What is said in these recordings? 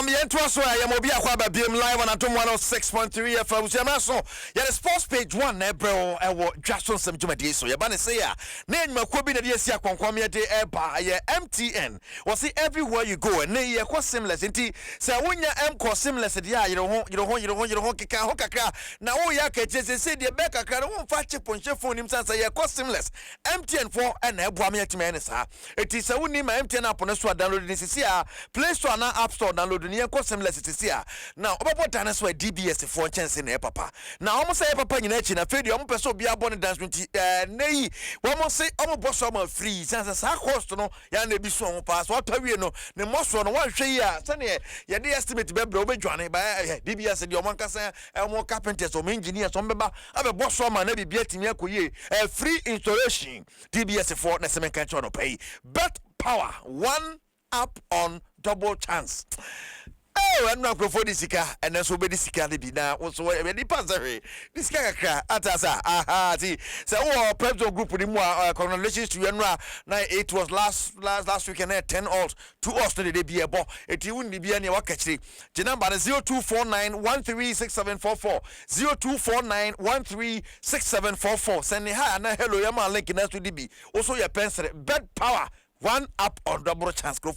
Yentua so ya mobi akwa ba biem live on Adom 106.3 FM. Usiama so ya the sports page 1 na bro ewo Jason Sam Jumadi so ya ba ne say ya na enyuma kwa bi na de sia kwankwam ye de eba ye MTN. Was see everywhere you go and ye kwa seamless nti say wonya M seamless de ya yero ho keka ho kakra na wo ya ka chese say de be kakra no mfa che ponche phone nim sansa ye kwa seamless MTN for na ebu am yetime ne sa eti say woni ma MTN app no so download ni sisi a Play Store na App Store download ni yenko seamless sisi a now obobo dance so DBS for chance na papa na omo say papa nyina chi na fedi omo pese obi abone dance nti nei omo say omo boss omo free sansa sa cost no ya na bi so omo pass what awie no ne moso no wan hwe yi a sane ye de estimate be bra obedwane ba DBS de omo nkasa omo carpenters omo engineers omo beba abe boss omo na bibia timi akoye free installation DBS for na semen kan no pay bet power one up on double chance. Oh, I'm not going for this sika, and then so be this sika be now. Also, any passer, this kaka atasa. Aha, see. So, oh, Pepsi group with him. Congratulations to you. Now, it was last weekend. 10 odds, 2 odds to the be a ball. It wouldn't be any work actually. The number is 0249136744. 0249136744. Send me hi and hello. Yama link in to DB. Also, your pencil. Bet power. One up on double chance. You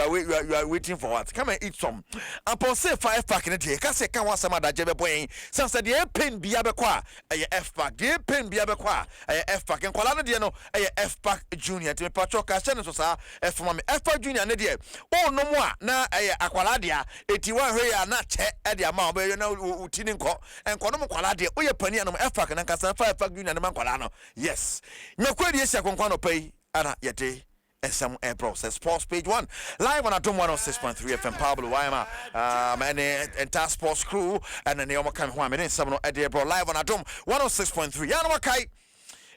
are waiting for what? Come and eat some. Upon say 5 pack in a day. Cause I can't want some other jabber boy. Since the air pen be abequa, a F pack, the pen be abequa, a F pack, and Colana Diano, a F pack junior to Pachoka Senator, F from F pack junior, Nadia. Oh, no more. Now, a Aqualadia, 81 here, not check at the amount where you know, Tininco, and Conomo Qualadia, or your penny and F pack, and Casa 5 pack junior and Mancolano. Yes. No query, Saconquano pay, Anna Yete. SM process sports page 1 live on Adom 106.3 FM Pablo Waima and the entire sports crew and then the Omo come home and 7 at the bro live on Adom 106.3 Yana Kai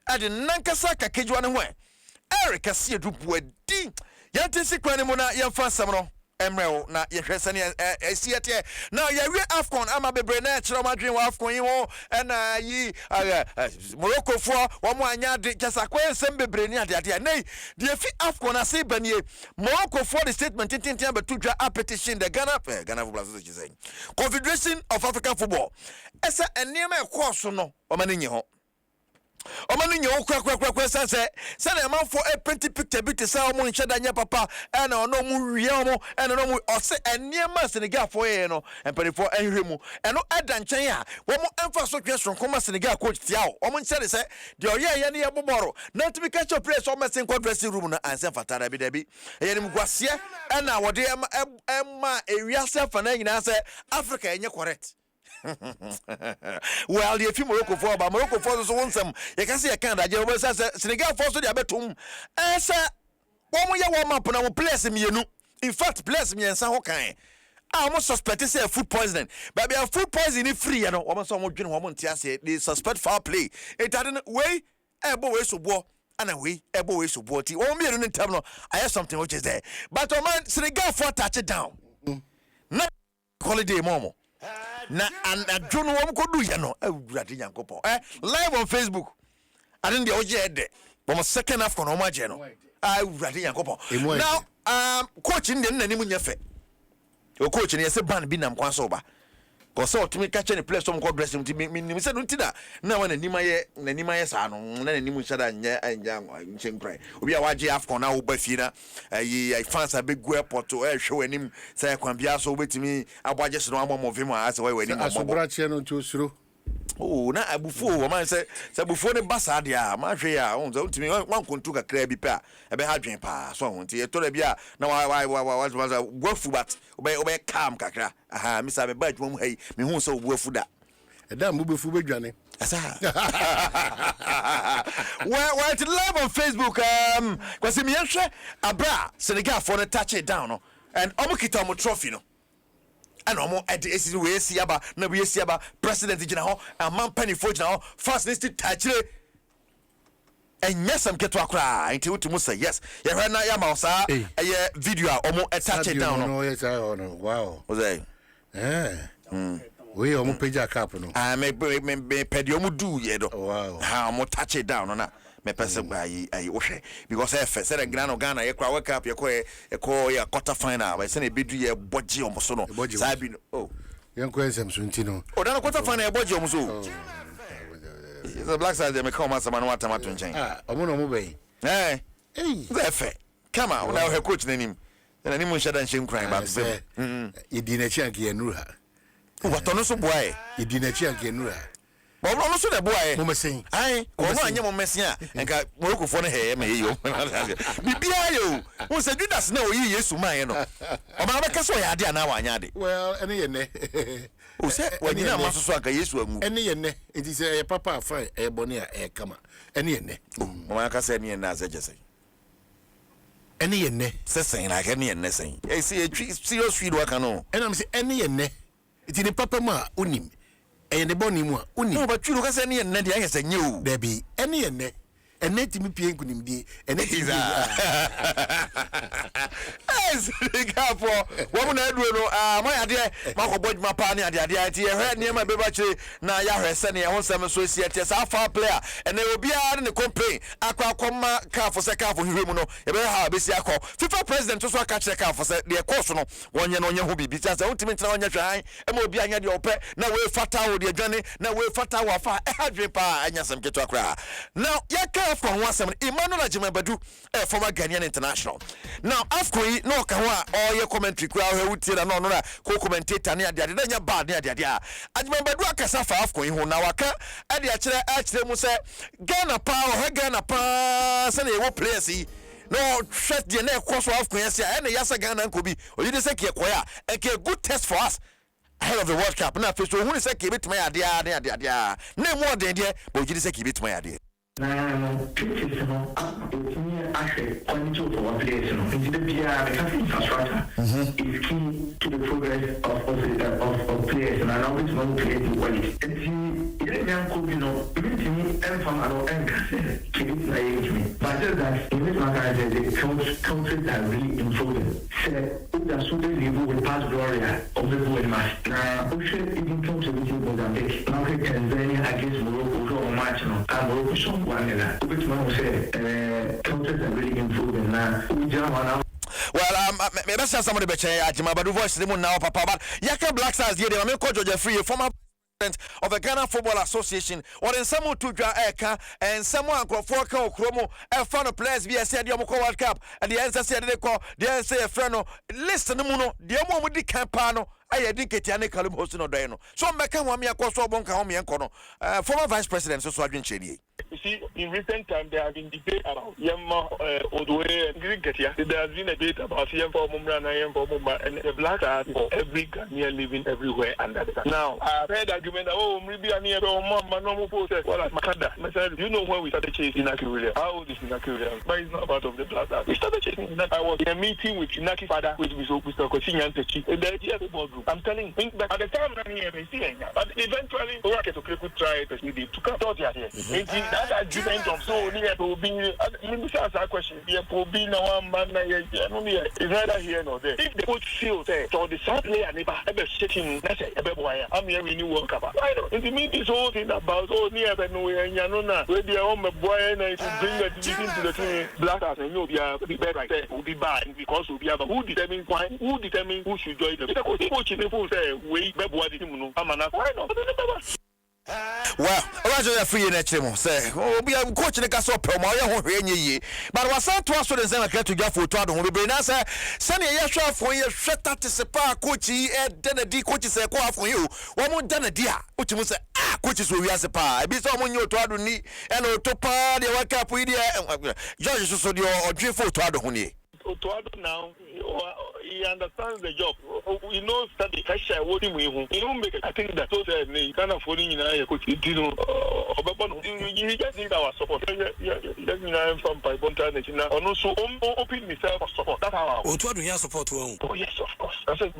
at the Nankasa Kegyiwa ne hwe Eric Asiedu Boadi yante sikwane mu na yemfa samno Emrel na yehwese ne Asiete now ya we Afcon ama bebre na chiro madwen wa Afcon yi ho na yi Morocco fo wo mo anya de kesakwa ensem bebre ni ade nei de fi Afcon ase banie Morocco for the statement tintin be tudwa a petition the Ghana football association Confederation of African Football esa enema ekoso no o mani nyi ho omani nyo kwa sense na man for a print picture bit say omo nheda nya papa na ono mu wie omo na no mu ose eniema Senegal for ye no empany for enhwe mu eno eda nchen a wo mo emfa so twesron koma Senegal coach tia o omo nche say de oye ye ne ye boboro na to be catch up place o mesin kwa dressing room na anse fatara bi da bi ye ne mguasie na wo de ema ewiase fa na nyina say Africa enye correct. Well, the few Morocco for so one some you can see a Canada, Senegal for so they are betum. Sir, one year warm up and I will place me. In fact, place me and San Hokai. I almost suspect it's food poisoning, but we are food poisoning free. You know, almost someone doing one they suspect foul play. It hadn't way a boy so war. And away, a boy so boaty. Oh, me in terminal. I have something which is there, but oh man, Senegal for touch it down. Not holiday, Momo. Na and John won ko do ye no awurade Nyankopon live on Facebook I didn't the oje de but second half kono ma je no awurade Nyankopon now coach ndi na nimu nyefe o coach ne yese ban bi nam kwan so ba ko so to me catch any place some ko dress him me say no ntida na wana nimaye sa no na nimu shada anya nchenkrai obi a waje Afcon na wo ba fi na I fans a big airport to hwe anim say kwan bia so betimi abwaje so no amom vim a say we anim aso brache no nchosuro oh na abufu o man say abufu ne basa de a ma hwe a on za ntimi wan kontu kakra bi pa e be ha dwen pa so ho nti e to da bi a na wa gwafu bat obe calm kakra aha mi sa be ba dwom hai me hu so gwafu da e da mu befu bedwane asa well it's live on Facebook kwasi mi yenhwe abra Senegal for the touch it down no and omo kita omo trophy no and omo esi we esi aba na we esi aba president gina ho amman penny for gina ho first needs to touch it and yes am keto akra nti wutu say yes ye hwe na ya ma osa eye video a omo touch it down no yes I wow was that we omo page cap no me pedi omo do ye do wow ha omo touch it down no na me person I wohwe because say Ghana ye kwa wake up ye ko ya quarter final but say na bedu ye boje omoso no sabi oh yanko ensem so ntino o da quarter final ye boje omoso the Black Stars they me come as man what tomato nchen omo no mo be ze fe come on now he coach nanim na nim nshada nchen kran ba se idi na chi anke yenuru ha wato no so boae idi na chi anke yenuru ha bo no so na boae mo mesin ai ono anye mo mesin a enka morokofo no he me yo bibia yo won se Judas na oyi Yesu man no o ma be kaso ya ade na wa anya ade well ene ye ne o se wani na maso so aka Yesu amu ene ye ne enti se ye papa afa e bone a e kama ene ye ne o ma ka se ene ye na azejese ene ye ne se sen na ka ene ye ne sen e se serious feed wa kan no ena me se ene ye ne enti ni papa ma onim e ne boni mu a onim no ba twiro ka se ene ye ne de anya se nye o da bi ene ye ne ene timi pie nkunimdie ene tiza es gapo wo na edu no mo ya de makobod mapa ne ade ti ye hwe ne ma be ba chire na ya hwe se ne ho nsem so si ete sa fa player ene obi a ne complain akwa kafo se kafo hwe mu no ye be ha be si akọ FIFA president so aka chire kafo se de course no wonye no onye ho bibi cha se untimi ntina onye hwan e ma obi anya de opẹ na we fata wo de adwane na we fata wo afa e ha dwe pa anya sem keto akra now ya from one seven Emmanuel Ajimabadu former Ghanaian international now afkoi no ka ho a oye commentary kura ho wutie na no na ko commentator ne ade na nya bad ne ade Ajimabadu akasa fa afkoi ho na waka ade a kire mu se Ghana pa se na ye players yi no threat de na ekọ so afkoi ase a na yasa Ghana nkobi oyi de se ke koya a good test for us ahead of the World Cup na face so hu se ke betima ade na mu ode de bo oyi de se ke betima ade Critics, actually, quality of our players, the country infrastructure is key to the progress of players, and I know it's not creating quality. And but just that in this matter, the countries are really improving. So the level with past gloria of the world match. Now, Ocean even comes to the Mozambique. Now, Tanzania against Morocco, or match, and Morocco shown one. Which man say, countries are really improving now. Well, maybe somebody be say Ajimabadu voice them now, papa. But Yaka Black Stars here, they make George Free, former president of the Ghana Football Association, or in some to draw eka and someone called Forka Chromo, a fan of players via Asiedu World Cup, and the answer said they call the answer a friend. Listen, the mono, the Omo with the Campano. I didn't get any column hosting or dino. So, Mekawamia Koso Bonka Homi and Kono, former vice president, so Adrian Chedi. You see, in recent times, there have been debate about Yamma Odwe and Grinketia. There has been a debate about Yamma Mumra and Yamma Mumma and the Black Stars for every Ghanaian living everywhere under the sun. Now, I've heard argument that, oh, maybe I need a mama, no more process. Well, Makada. I said, you know when we started chasing Inaki Williams? How old is Inaki Williams? But he's not part of the Black Stars. We started chasing Inaki. I was in a meeting with Inaki's father, with Mr. Koshinyan Techi, in the idea football group. I'm telling you, but at the time, but eventually, Oracle could try it, but they took up here. That argument of so near to be a question. Now one man is neither here nor there. If they put seal there, so the South player never ever shaking. That's a baby. I'm here in New World Cup. Why not? It means this whole thing about so near the Nowhere and Yanona, where they are on the boy and bring the division to the team. Black Stars and you'll be better right there. Will be bad because we'll be able who determines who should join them. Because coach in the pool say, wait, Boadi, I'm an why not? Well, I free in a say, oh, be a coach in the castle, but was sent to us for the Zena to go for Tado, who be answer, send a yasha for your shut out to Sepa, coachy, and then a D coaches a call for you. One more than a dear, which must say, coaches will be as a pa. I be someone you to need and to pa, the World Cup with you, George Sodio or Drift to Adoni. Now, he understands the job. He knows that the cash are working with him. He don't make I think that so that he kind of falling in a coach. You know, he just need our support. Let me from Pibonta National. And also, open himself for support. That's how. Oh, to do your support. Oh, yes, of course. I said,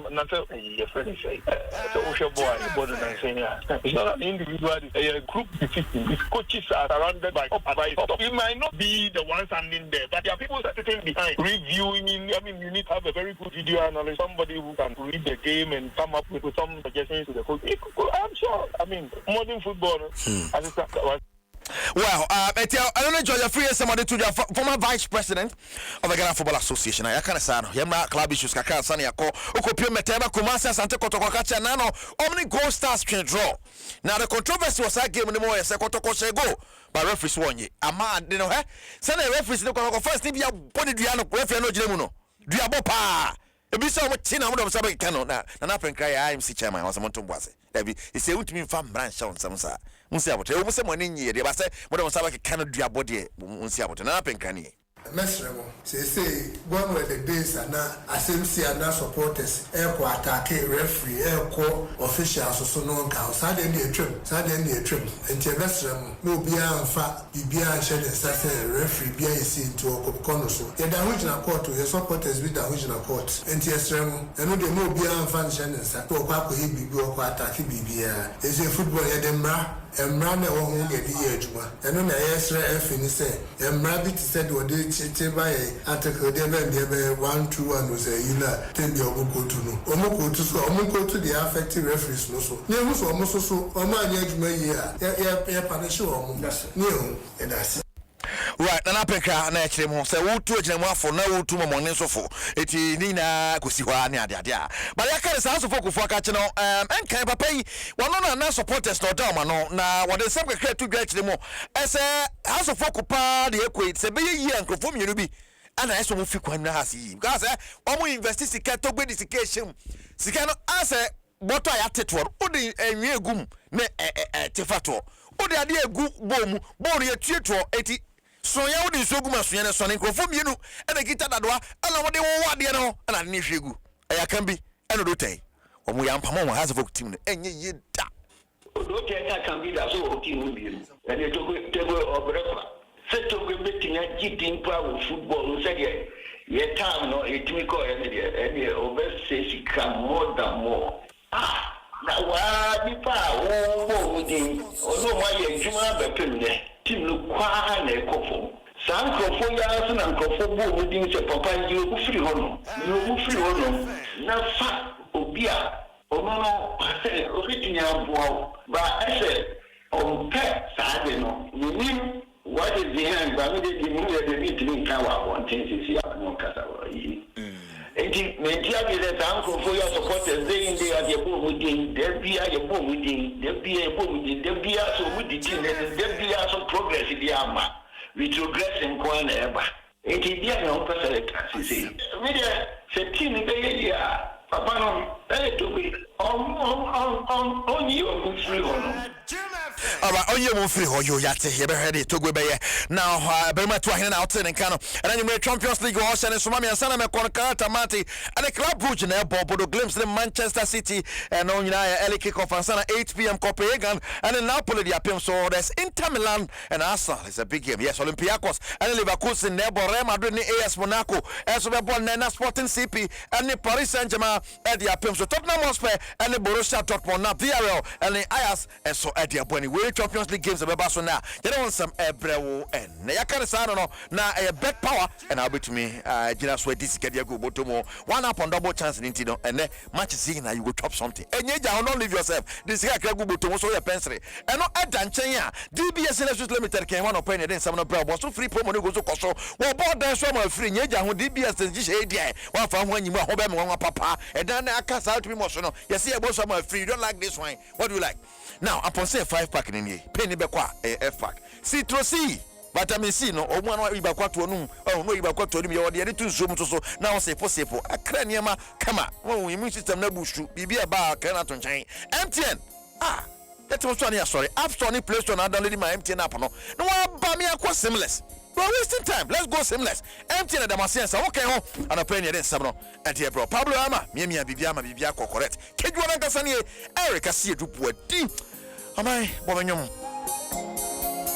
your friend say, Osha boy, it's not an individual, a group decision. His coaches are surrounded by advice. He might not be the one standing there, but there are people sitting behind, reviewing. I mean, you need to have a very good video analyst, somebody who can read the game and come up with some suggestions to the coach. I'm sure. I mean, modern football. Well, I don't know Georgia Free somebody to the former vice president of the Ghana Football Association. I can't say no. Yema club issues kaka sani yako. Okopio metema kumasa sante kotoko kacha nano. Omni goal stars can draw. Now the controversy was that game ni mo yese kotoko shego. But referees won ye. Ama you know Send the referees no kotoko first if you body duano referee no jile no. Duabo pa. Ebi so mo tina mo do sabe kano na pen cry IMC chairman was monto boase. Ebi he say untimi fam branch on samsa. Unsi abote o se mo ni nyi de ba se mo do sabe kano duabo de unsi abote na pen kan ni. Mesremo say one of the days and SMC and supporters airport attack referee airport officials so no count Saturday the trip and Mesremo no be amfa bibia and say referee bia is into kono so the original court to your supporters with the original court and Mesremo and no dey no be amfa and say to kwa ko bibi o kwa attack bibia is a football edemra emra na wo hu de di adwuma eno na yesre afini say emra bi ti said wo de chete by article de be 121 say you na tebi omukotu no omukotu so omukotu the affected referees no so ne hu so omo so omo anya adwuma yi a ya punish omo ne hu and that's right na peka na ekire mo se wo tu agina mo afo na wo tu mo morning so fo eti ni na kosi hwa ne ade a but ya kare sa so fo kofo aka che no enkan papa yi wono na supporters no down no na wo de sem kekre tu gwa ekire mo ese house of fo kopa de ekwe se be yi ankrofo mienu bi ana eso mo fi kwan na hasi because o mo invest sika to gbe discation sika no ase boto ya tetwo o de enwe egum na tefato o de ade egu bomu bo re tuetwo eti so ya wodi so guma so yene so ne krofo mienu e na kita dadoa ala wodi wo wade no ala ne hwegu aya kan bi e no do tai o mu ya mpamo mo has folk team no enye ye da do te ta kan bi da so o team bi e ne to obrekwa se to go betinya gidin pa wo football so ye time no etimi ko e ne obese sika more than more na wa bi pa wo mudin o no ma ye juma be pemne team no kwa na ekofo san krofo ya so na krofo bo mudin se papa yi o firi hono na fa obia ono o kitinya bo ba ese on pe sa de no ni what is behind ba me de mu de bi timi ka wa one thing sisi ya no kasa wa yi enti mentia bi de san krofo ya supporters dey in dey at the bo mudin de bia ye bo mudin de bia so mudin de bia so progress bi ama retrogress in kwana eba enti dia na o pesa le taxi me de se team be ye ya papa no to be on you go free on alright onye mo free ho yo yate ye be ready to go be ye now be ma to ahene na out in Kano and you Champions League ho shane so ma me ansana me kon karata mati and the club Brugge na bodo glimpse in Manchester City and on early kick off ansana 8 p.m. Copenhagen and in Napoli the appearance so there's Inter Milan and Arsenal. It's a big game. Yes, Olympiacos and Leverkusen nebo Real Madrid ni AS Monaco as we born na Sporting CP and the Paris Saint-Germain at the appearance so Tottenham Hotspur and the Borussia Dortmund na Villarreal and the Ajax and so at the appointment we Champions League games about so now you don't want some ebrewo and na yakare sa no na bet power and I'll be to me Gina so this get go botomo one up on double chance in no and match seeing now you go top something and you don't leave yourself this guy go botomo so your pencil and no edan chen ya DBS Electricity Limited can one open then some no bro so free promo no go so koso wo board then so my free nyeja ho DBS ji she dia one fa ho anyim ho be me one papa and then aka sa to me mo so no you see about some free you don't like this one what do you like now upon say 5-pack in here penny be kwa F-pack citrus vitamin C no omo no iba kwato no no iba kwato no ye de tu zoom so na wo sepo akra niema kama wo immune system na bushu bibia ba kana to nchen MTN that was one sorry App Store ni Play Store na download my MTN app no wa ba me akwa seamless we're wasting time let's go seamless MTN da masiensa okay ho ana penny den sab no ante bro Pablo ama mia bibia correct Kegyiwa na kasa ni Eric Asiedu Boadi amai bo benyom